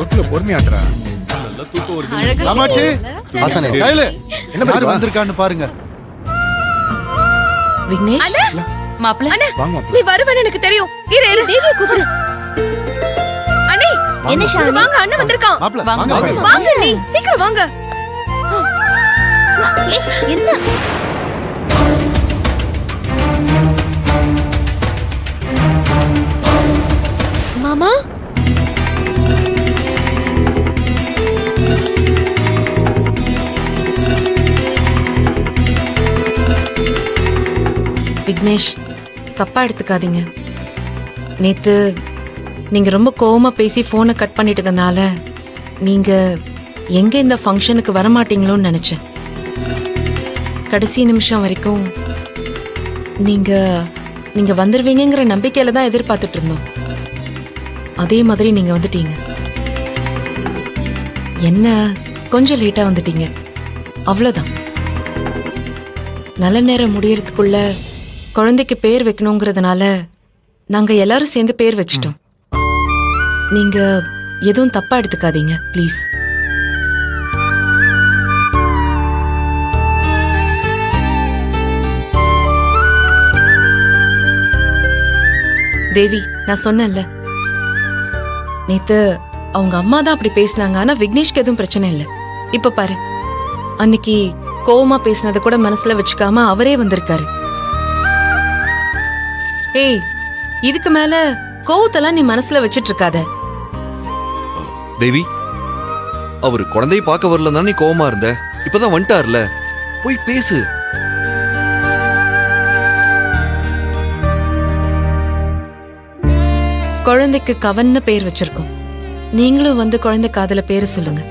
ஒர்க்ல பொறுமையாட்றா. நல்லா தூக்கம் வருது. காமாட்சி வாசனே கையில என்ன யாரு பண்றா? வந்திருக்கான்னு பாருங்க. விக்னேஷ் மாப்ள வாங்க மாப்ள. நீ வருவேன்னு எனக்கு தெரியும். இரு இரு தேவியை கூப்பிடு. அண்ணே என்ன ஷாலி வாங்க அண்ணன் வந்திருக்கான். மாப்ள வாங்க, வாங்க வாங்க. வாங்க நீ சீக்கிரம் வாங்க. என்ன மாமா விக்னேஷ் தப்பா எடுத்துக்காதீங்க. நேத்து நீங்க ரொம்ப கோவமா பேசி போனை கட் பண்ணிட்டதுனால நீங்க எங்க இந்த ஃபங்க்ஷனுக்கு வரமாட்டீங்களோன்னு நினைச்சேன். கடைசி நிமிஷம் வரைக்கும் நீங்க நீங்க வந்துருவீங்கங்கிற நம்பிக்கையில தான் எதிர்பார்த்துட்டு இருந்தோம். அதே மாதிரி நீங்க வந்துட்டீங்க. என்ன கொஞ்சம் லேட்டா வந்துட்டீங்க, அவ்வளவுதான். நல்ல நேரம் முடியறதுக்குள்ள குழந்தைக்கு பேர் வைக்கணுங்கிறதுனால நாங்க எல்லாரும் சேர்ந்து பேர் வச்சிட்டோம். நீங்க எதுவும் தப்பா எடுத்துக்காதீங்க ப்ளீஸ். தேவி, நான் சொன்னேன்ல நேத்து அவங்க அம்மா தான் அப்படி பேசினாங்க. ஆனா விக்னேஷ்க்கு எதுவும் பிரச்சனை இல்லை. இப்ப பாரு, அன்னைக்கு கோவமா பேசினதை கூட மனசுல வச்சுக்காம அவரே வந்திருக்காரு. ஏய், இதுக்கு மேல கோவத்தெல்லாம் நீ மனசுல வச்சிட்டு இருக்காத. தேவி, அவரு குழந்தைய பார்க்க வரலன்னா நீ கோவமா இருந்த. இப்பதான் வந்துட்டார்ல, போய் பேசு. குழந்தைக்கு கவன்னு பேர் வச்சிருக்கோம். நீங்களும் வந்து குழந்தை காதல பேரு சொல்லுங்க.